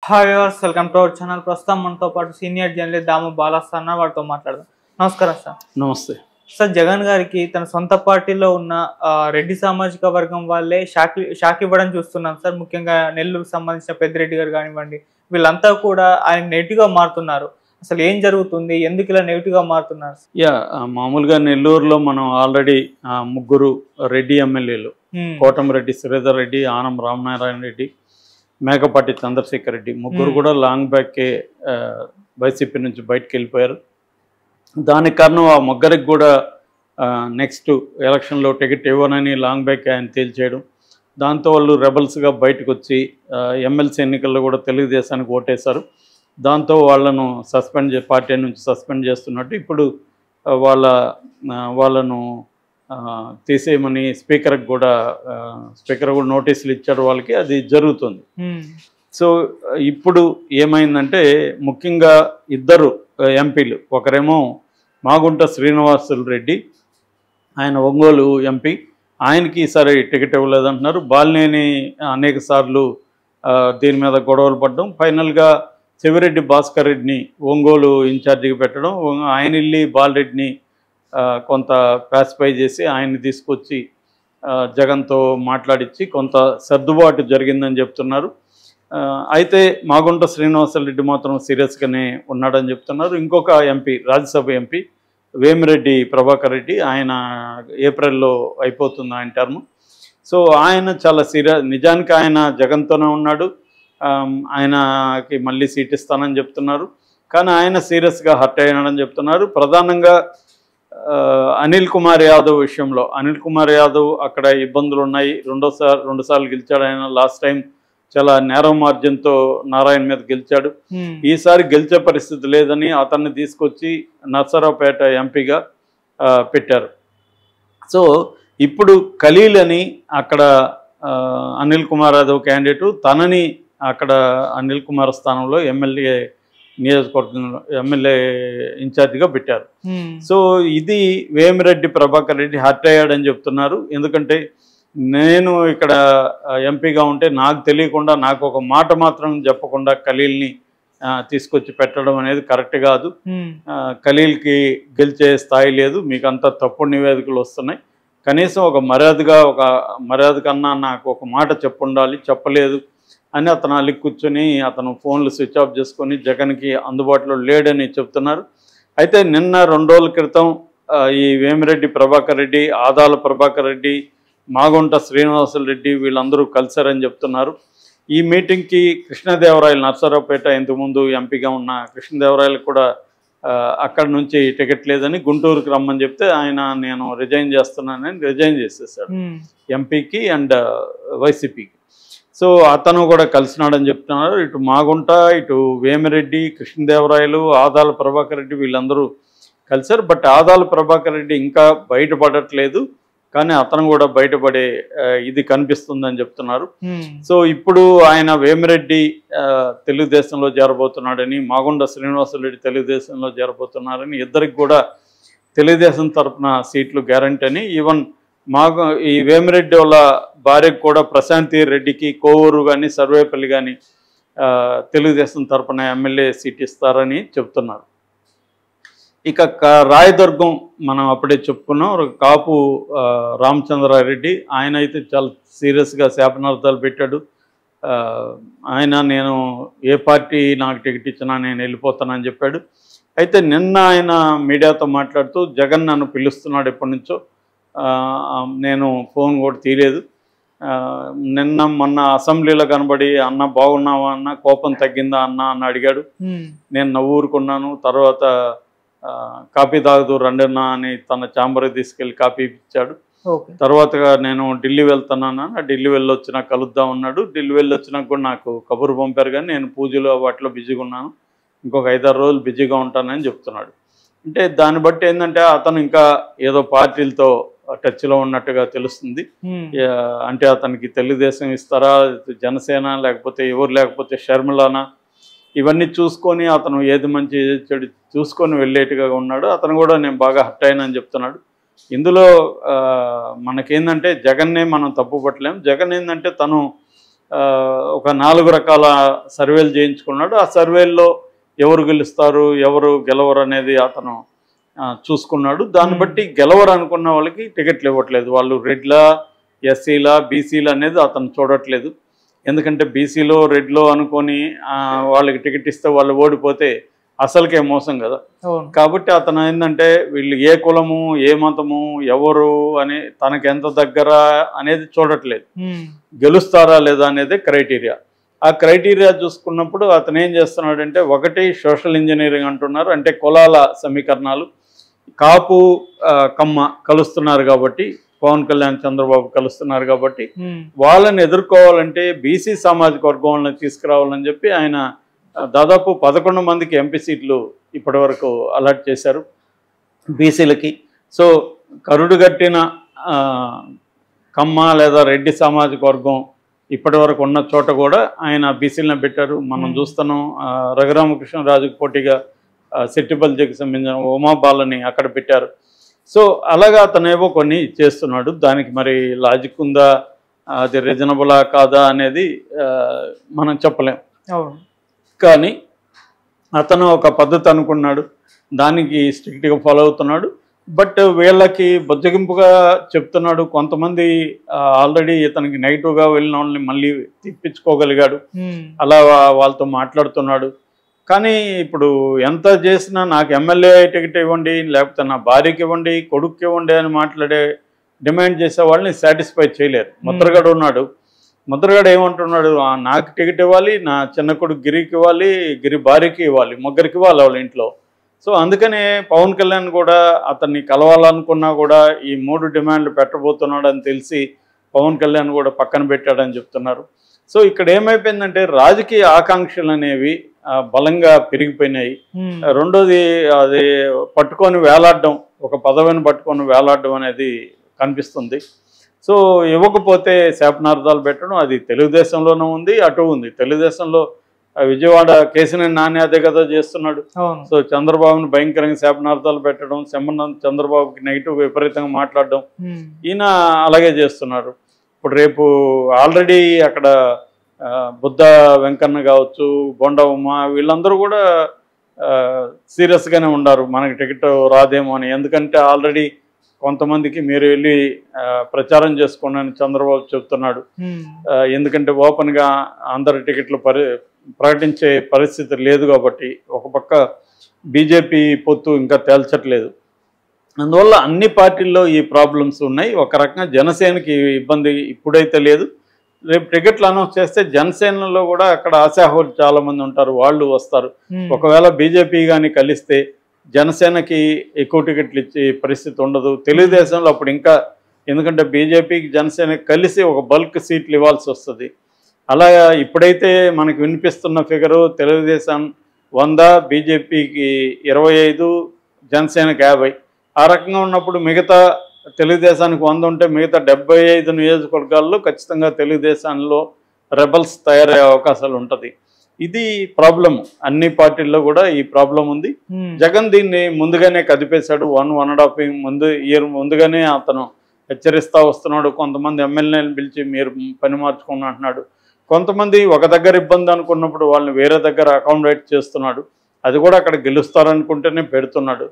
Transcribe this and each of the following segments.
Hi viewers, welcome to our channel. ప్రస్తుతం మనతో పాటు సీనియర్ జర్నలిస్ట్ దాము బాలాసార్ అన్న వారితో మాట్లాడదాం. నమస్కారం సార్. నమస్తే సార్, జగన్ గారికి తన సొంత పార్టీలో ఉన్న రెడ్డి సామాజిక వర్గం వాళ్ళే షాక్ ఇవ్వడం చూస్తున్నాం సార్. ముఖ్యంగా నెల్లూరుకు సంబంధించిన పెద్దిరెడ్డి గారు కానివ్వండి, వీళ్ళంతా కూడా ఆయన నెగిటివ్గా మారుతున్నారు. అసలు ఏం జరుగుతుంది, ఎందుకు ఇలా నెగిటివ్గా మారుతున్నారు? మామూలుగా నెల్లూరులో మనం ఆల్రెడీ ముగ్గురు రెడ్డి ఎమ్మెల్యేలు, కోటమిరెడ్డి శ్రీధర్ రెడ్డి, ఆనం రామనారాయణ రెడ్డి, మేకపాటి చంద్రశేఖర్ రెడ్డి ముగ్గురు కూడా లాంగ్ బ్యాకే వైసీపీ నుంచి బయటకు వెళ్ళిపోయారు. దానికి కారణం ఆ ముగ్గురికి కూడా నెక్స్ట్ ఎలక్షన్లో టికెట్ ఇవ్వనని లాంగ్ బ్యాక్ ఆయన తేల్చేయడం. దాంతో వాళ్ళు రెబల్స్గా బయటకు వచ్చి ఎమ్మెల్సీ ఎన్నికల్లో కూడా తెలుగుదేశానికి ఓటేశారు. దాంతో వాళ్ళను పార్టీ నుంచి సస్పెండ్ చేస్తున్నట్టు ఇప్పుడు వాళ్ళను తీసేయమని స్పీకర్ కూడా నోటీసులు ఇచ్చారు వాళ్ళకి. అది జరుగుతుంది. సో ఇప్పుడు ఏమైందంటే ముఖ్యంగా ఇద్దరు ఎంపీలు, ఒకరేమో మాగుంట శ్రీనివాసులు రెడ్డి, ఆయన ఒంగోలు ఎంపీ, ఆయనకి ఈసారి టికెట్ ఇవ్వలేదంటున్నారు. బాలినేని అనేక సార్లు దీని మీద గొడవలు పడడం, ఫైనల్గా చెవిరెడ్డి భాస్కర్ రెడ్డిని ఒంగోలు ఇన్ఛార్జిగా పెట్టడం, ఆయన వెళ్ళి బాలరెడ్డిని కొంత పాసిఫై చేసి ఆయన్ని తీసుకొచ్చి జగన్తో మాట్లాడించి కొంత సర్దుబాటు జరిగిందని చెప్తున్నారు. అయితే మాగుంట శ్రీనివాసరెడ్డి మాత్రం సీరియస్గానే ఉన్నాడని చెప్తున్నారు. ఇంకొక ఎంపీ, రాజ్యసభ ఎంపీ వేమిరెడ్డి ప్రభాకర్ రెడ్డి, ఆయన ఏప్రిల్లో అయిపోతుంది ఆయన టర్మ్. సో ఆయన చాలా నిజానికి ఆయన జగన్తోనే ఉన్నాడు, ఆయనకి మళ్ళీ సీట్ ఇస్తానని చెప్తున్నారు. కానీ ఆయన సీరియస్గా హర్ట్ అయినాడని చెప్తున్నారు. ప్రధానంగా అనిల్ కుమార్ యాదవ్ విషయంలో, అనిల్ కుమార్ యాదవ్ అక్కడ ఇబ్బందులు ఉన్నాయి. రెండు సార్లు గెలిచాడు ఆయన. లాస్ట్ టైం చాలా నేరో మార్జిన్తో నారాయణ మీద గెలిచాడు. ఈసారి గెలిచే పరిస్థితి లేదని అతన్ని తీసుకొచ్చి నర్సరావుపేట ఎంపీగా పెట్టారు. సో ఇప్పుడు ఖలీల్ అని అక్కడ అనిల్ కుమార్ యాదవ్ క్యాండిడేటు, తనని అక్కడ అనిల్ కుమార్ స్థానంలో ఎమ్మెల్యే నియోజకవర్గంలో ఎమ్మెల్యే ఇన్ఛార్జిగా పెట్టారు. సో ఇది వేమిరెడ్డి ప్రభాకర్ రెడ్డి హర్ట్ అయ్యాడని చెప్తున్నారు. ఎందుకంటే నేను ఇక్కడ ఎంపీగా ఉంటే నాకు తెలియకుండా, నాకు ఒక మాట మాత్రం చెప్పకుండా ఖలీల్ని తీసుకొచ్చి పెట్టడం అనేది కరెక్ట్ కాదు. ఖలీల్కి గెలిచే స్థాయి లేదు, మీకు అంతా తప్పుడు నివేదికలు వస్తున్నాయి. కనీసం ఒక మర్యాద కన్నా నాకు ఒక మాట చెప్పుండాలి, చెప్పలేదు అని అతను అల్లి కూర్చొని అతను ఫోన్లు స్విచ్ ఆఫ్ చేసుకొని జగన్కి అందుబాటులో లేడని చెప్తున్నారు. అయితే నిన్న 2 రోజుల క్రితం ఈ వేమిరెడ్డి ప్రభాకర్ రెడ్డి, ఆదాల ప్రభాకర్ రెడ్డి, మాగుంట శ్రీనివాసులు రెడ్డి వీళ్ళందరూ కలిశారని చెప్తున్నారు. ఈ మీటింగ్కి కృష్ణదేవరాయలు, నర్సరావుపేట ఇంతకుముందు ఎంపీగా ఉన్న కృష్ణదేవరాయలు కూడా అక్కడి నుంచి టికెట్ లేదని గుంటూరుకి రమ్మని చెప్తే ఆయన నేను రిజైన్ చేస్తున్నానని రిజైన్ చేసేసాడు ఎంపీకి అండ్ వైసీపీకి. సో అతను కూడా కలిసినాడని చెప్తున్నారు. ఇటు మాగుంట, ఇటు వేమిరెడ్డి, కృష్ణదేవరాయలు, ఆదాల ప్రభాకర్ రెడ్డి వీళ్ళందరూ కలిశారు. బట్ ఆదాల ప్రభాకర్ రెడ్డి ఇంకా బయటపడట్లేదు, కానీ అతను కూడా బయటపడే ఇది కనిపిస్తుందని చెప్తున్నారు. సో ఇప్పుడు ఆయన వేమిరెడ్డి తెలుగుదేశంలో చేరబోతున్నాడని, మాగుంట శ్రీనివాసరెడ్డి తెలుగుదేశంలో చేరబోతున్నారని, ఇద్దరికి కూడా తెలుగుదేశం తరఫున సీట్లు గ్యారంటీ అని, ఈవెన్ ఈ వేమిరెడ్డి వాళ్ళ భార్యకు కూడా ప్రశాంతి రెడ్డికి కోవూరు కానీ సర్వేపల్లి కానీ తెలుగుదేశం తరఫున ఎమ్మెల్యే సీట్ ఇస్తారని చెప్తున్నారు. ఇక రాయదుర్గం మనం అప్పుడే చెప్పుకున్నాం, కాపు రామచంద్రారెడ్డి, ఆయన అయితే చాలా సీరియస్గా శాపనార్థాలు పెట్టాడు. ఆయన నేను ఏ పార్టీ నాకు టికెట్ ఇచ్చినా నేను వెళ్ళిపోతానని చెప్పాడు. అయితే నిన్న ఆయన మీడియాతో మాట్లాడుతూ జగన్ నన్ను పిలుస్తున్నాడు ఎప్పటి నుంచో, నేను ఫోన్ కూడా తీయలేదు, మొన్న అసెంబ్లీలో కనబడి అన్న బాగున్నావా అన్న, కోపం తగ్గిందా అన్న అని అడిగాడు. నేను నవ్వురుకున్నాను. తర్వాత కాపీ తాగుతూ రండన్నా అని తన ఛాంబర్కి తీసుకెళ్ళి కాపీ ఇచ్చాడు. తర్వాత నేను ఢిల్లీ వెళ్తున్నాను, ఢిల్లీ వెళ్ళొచ్చినా కలుద్దాం అన్నాడు. ఢిల్లీ వెళ్ళొచ్చినాక కూడా నాకు కబురు పంపారు, కానీ నేను పూజలు వాటిలో బిజీగా ఉన్నాను, ఇంకొక 5-6 రోజులు బిజీగా ఉంటానని చెప్తున్నాడు. అంటే దాన్ని బట్టి ఏంటంటే అతను ఇంకా ఏదో పార్టీలతో టచ్లో ఉన్నట్టుగా తెలుస్తుంది. అంటే అతనికి తెలుగుదేశం ఇస్తారా, జనసేన, లేకపోతే ఎవరు, లేకపోతే షర్మిలానా, ఇవన్నీ చూసుకొని అతను ఏది మంచి ఏది చెడు చూసుకొని వెళ్ళేట్టుగా ఉన్నాడు. అతను కూడా నేను బాగా హర్ట్ అయినని చెప్తున్నాడు. ఇందులో మనకేందంటే జగన్నే మనం తప్పు పట్టలేం. జగన్ ఏంటంటే తను ఒక 4 రకాల సర్వేలు చేయించుకున్నాడు. ఆ సర్వేల్లో ఎవరు గెలుస్తారు ఎవరు గెలవరు అనేది అతను చూసుకున్నాడు. దాన్ని బట్టి గెలవరు అనుకున్న వాళ్ళకి టికెట్లు ఇవ్వట్లేదు. వాళ్ళు రెడ్లా ఎస్సీలా బీసీలా అనేది అతను చూడట్లేదు. ఎందుకంటే బీసీలో రెడ్లో అనుకొని వాళ్ళకి టికెట్ ఇస్తే వాళ్ళు ఓడిపోతే అసలుకే మోసం కదా. కాబట్టి అతను ఏంటంటే వీళ్ళు ఏ కులము ఏ మతము ఎవరు అని తనకి ఎంత దగ్గర అనేది చూడట్లేదు, గెలుస్తారా లేదా అనేది క్రైటీరియా. ఆ క్రైటీరియా చూసుకున్నప్పుడు అతను ఏం చేస్తున్నాడంటే, ఒకటి సోషల్ ఇంజనీరింగ్ అంటున్నారు, అంటే కులాల సమీకరణాలు. కాపు కమ్మ కలుస్తున్నారు కాబట్టి, పవన్ కళ్యాణ్ చంద్రబాబు కలుస్తున్నారు కాబట్టి వాళ్ళని ఎదుర్కోవాలంటే బీసీ సామాజిక వర్గం వాళ్ళని తీసుకురావాలని చెప్పి ఆయన దాదాపు 11 మందికి ఎంపీ సీట్లు ఇప్పటి వరకు అలాట్ చేశారు బీసీలకి. సో కరుడు గట్టిన కమ్మ లేదా రెడ్డి సామాజిక వర్గం ఇప్పటి వరకు ఉన్న చోట కూడా ఆయన బీసీలను పెట్టారు. మనం చూస్తున్నాం రఘురామకృష్ణరాజుకు పోటీగా సెట్టిపల్లికి సంబంధించిన ఉమాబాలని అక్కడ పెట్టారు. సో అలాగా అతనేవో కొన్ని చేస్తున్నాడు. దానికి మరి లాజిక్ ఉందా, అది రీజనబులా కాదా అనేది మనం చెప్పలేం. కానీ అతను ఒక పద్ధతి అనుకున్నాడు, దానికి స్ట్రిక్ట్గా ఫాలో అవుతున్నాడు. బట్ వీళ్ళకి బొజ్జగింపుగా చెప్తున్నాడు. కొంతమంది ఆల్రెడీ ఇతనికి నెగిటివ్గా వెళ్ళిన వాళ్ళని మళ్ళీ తెప్పించుకోగలిగాడు, అలా వాళ్ళతో మాట్లాడుతున్నాడు. కానీ ఇప్పుడు ఎంత చేసినా నాకు ఎమ్మెల్యే టికెట్ ఇవ్వండి, లేకపోతే నా భార్యకి ఇవ్వండి, కొడుక్కి ఇవ్వండి అని మాట్లాడే డిమాండ్ చేసే వాళ్ళని సాటిస్ఫై చేయలేరు. ముద్రగడ ఉన్నాడు, ముద్రగడ ఏమంటున్నాడు, నాకు టికెట్ ఇవ్వాలి, నా చిన్న కొడుకు గిరికి ఇవ్వాలి, గిరి భార్యకి ఇవ్వాలి, ముగ్గురికి ఇవ్వాలి వాళ్ళ ఇంట్లో. సో అందుకనే పవన్ కళ్యాణ్ కూడా అతన్ని కలవాలనుకున్నా కూడా ఈ 3 డిమాండ్లు పెట్టబోతున్నాడు అని తెలిసి పవన్ కళ్యాణ్ కూడా పక్కన పెట్టాడని చెప్తున్నారు. సో ఇక్కడ ఏమైపోయిందంటే రాజకీయ ఆకాంక్షలు అనేవి బలంగా పెరిగిపోయినాయి. రెండోది అది పట్టుకొని వేలాడడం, ఒక పదవిని పట్టుకొని వేలాడడం అనేది కనిపిస్తుంది. సో ఇవ్వకపోతే శాపనార్థాలు పెట్టడం అది తెలుగుదేశంలోనూ ఉంది, అటు ఉంది. తెలుగుదేశంలో విజయవాడ కేసినేని నాని అదే కదా చేస్తున్నాడు. సో చంద్రబాబుని భయంకరంగా శాపనార్థాలు పెట్టడం, చంద్రబాబుకి నెగిటివ్ విపరీతంగా మాట్లాడడం, ఈయన అలాగే చేస్తున్నారు. ఇప్పుడు రేపు ఆల్రెడీ అక్కడ బుద్ధ వెంకన్న కావచ్చు, బొండ ఉమ్మ వీళ్ళందరూ కూడా సీరియస్గానే ఉన్నారు, మనకి టికెట్ రాదేమో అని. ఎందుకంటే ఆల్రెడీ కొంతమందికి మీరు వెళ్ళి ప్రచారం చేసుకోండి అని చంద్రబాబు చెప్తున్నాడు. ఎందుకంటే ఓపెన్గా అందరి టికెట్లు ప్రకటించే పరిస్థితి లేదు కాబట్టి. ఒక పక్క బీజేపీ పొత్తు ఇంకా తేల్చట్లేదు. అందువల్ల అన్ని పార్టీల్లో ఈ ప్రాబ్లమ్స్ ఉన్నాయి. ఒక రకంగా జనసేనకి ఇబ్బంది ఇప్పుడైతే లేదు. రేపు టికెట్లు అనౌన్స్ చేస్తే జనసేనలో కూడా అక్కడ ఆశాహోలు చాలామంది ఉంటారు, వాళ్ళు వస్తారు. ఒకవేళ బీజేపీ కానీ కలిస్తే జనసేనకి ఎక్కువ టికెట్లు ఇచ్చే పరిస్థితి ఉండదు. తెలుగుదేశంలో అప్పుడు ఇంకా, ఎందుకంటే బీజేపీకి జనసేనకి కలిసి ఒక బల్క్ సీట్లు ఇవ్వాల్సి వస్తుంది. అలా ఇప్పుడైతే మనకు వినిపిస్తున్న ఫిగరు తెలుగుదేశం 100, బీజేపీకి 25, జనసేనకి 50. ఆ రకంగా ఉన్నప్పుడు మిగతా తెలుగుదేశానికి 100 ఉంటే మిగతా 75 నియోజకవర్గాల్లో ఖచ్చితంగా తెలుగుదేశంలో రెబల్స్ తయారయ్యే అవకాశాలు ఉంటుంది. ఇది ప్రాబ్లం. అన్ని పార్టీల్లో కూడా ఈ ప్రాబ్లం ఉంది. జగన్ దీన్ని ముందుగానే కదిపేశాడు. 1.5 ఇయర్ ముందుగానే అతను హెచ్చరిస్తూ వస్తున్నాడు. కొంతమంది ఎమ్మెల్యేలను పిలిచి మీరు పని మార్చుకుని అంటున్నాడు. కొంతమంది ఒక దగ్గర ఇబ్బంది అనుకున్నప్పుడు వాళ్ళని వేరే దగ్గర అకామిడేట్ చేస్తున్నాడు. అది కూడా అక్కడ గెలుస్తారనుకుంటేనే పెడుతున్నాడు.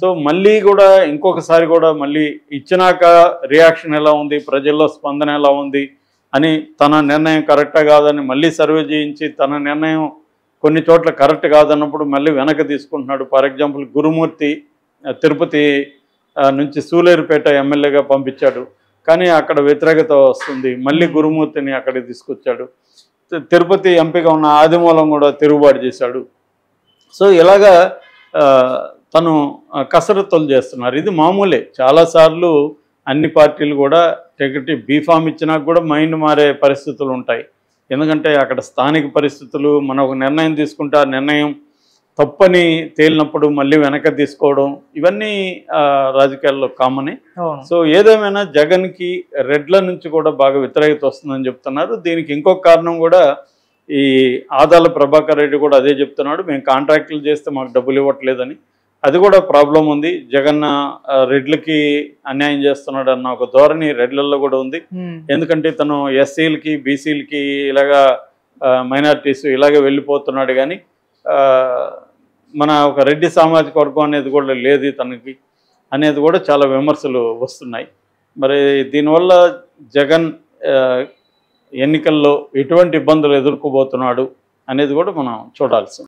సో మళ్ళీ కూడా ఇంకొకసారి కూడా మళ్ళీ ఇచ్చినాక రియాక్షన్ ఎలా ఉంది, ప్రజల్లో స్పందన ఎలా ఉంది అని తన నిర్ణయం కరెక్టా కాదని మళ్ళీ సర్వే చేయించి తన నిర్ణయం కొన్ని చోట్ల కరెక్ట్ కాదన్నప్పుడు మళ్ళీ వెనక్కి తీసుకుంటున్నాడు. ఫర్ ఎగ్జాంపుల్ గురుమూర్తి తిరుపతి నుంచి సూలేరుపేట ఎమ్మెల్యేగా పంపించాడు, కానీ అక్కడ వ్యతిరేకత వస్తుంది. మళ్ళీ గురుమూర్తిని అక్కడికి తీసుకొచ్చాడు. తిరుపతి ఎంపీగా ఉన్న ఆదిమూలం కూడా తిరుగుబాటు చేశాడు. సో ఇలాగా తను కసరత్తులు చేస్తున్నారు. ఇది మామూలే. చాలాసార్లు అన్ని పార్టీలు కూడా టికెట్ బీఫామ్ ఇచ్చినా కూడా మైండ్ మారే పరిస్థితులు ఉంటాయి. ఎందుకంటే అక్కడ స్థానిక పరిస్థితులు, మనం ఒక నిర్ణయం తీసుకుంటే ఆ నిర్ణయం తప్పని తేలినప్పుడు మళ్ళీ వెనక తీసుకోవడం, ఇవన్నీ రాజకీయాల్లో కామనే. సో ఏదేమైనా జగన్కి రెడ్ల నుంచి కూడా బాగా వ్యతిరేకత వస్తుందని చెప్తున్నారు. దీనికి ఇంకొక కారణం కూడా ఈ ఆదాల ప్రభాకర్ రెడ్డి కూడా అదే చెప్తున్నాడు. మేము కాంట్రాక్టులు చేస్తే మాకు డబ్బులు ఇవ్వట్లేదని. అది కూడా ప్రాబ్లం ఉంది. జగన్ రెడ్లకి అన్యాయం చేస్తున్నాడు అన్న ఒక ధోరణి రెడ్లలో కూడా ఉంది. ఎందుకంటే తను ఎస్సీలకి బీసీలకి ఇలాగా మైనారిటీస్ ఇలాగే వెళ్ళిపోతున్నాడు, కానీ మన ఒక రెడ్డి సామాజిక వర్గం అనేది కూడా లేదు తనకి అనేది కూడా చాలా విమర్శలు వస్తున్నాయి. మరి దీనివల్ల జగన్ ఎన్నికల్లో ఎటువంటి ఇబ్బందులు ఎదుర్కోబోతున్నాడు అనేది కూడా మనం చూడాల్సింది.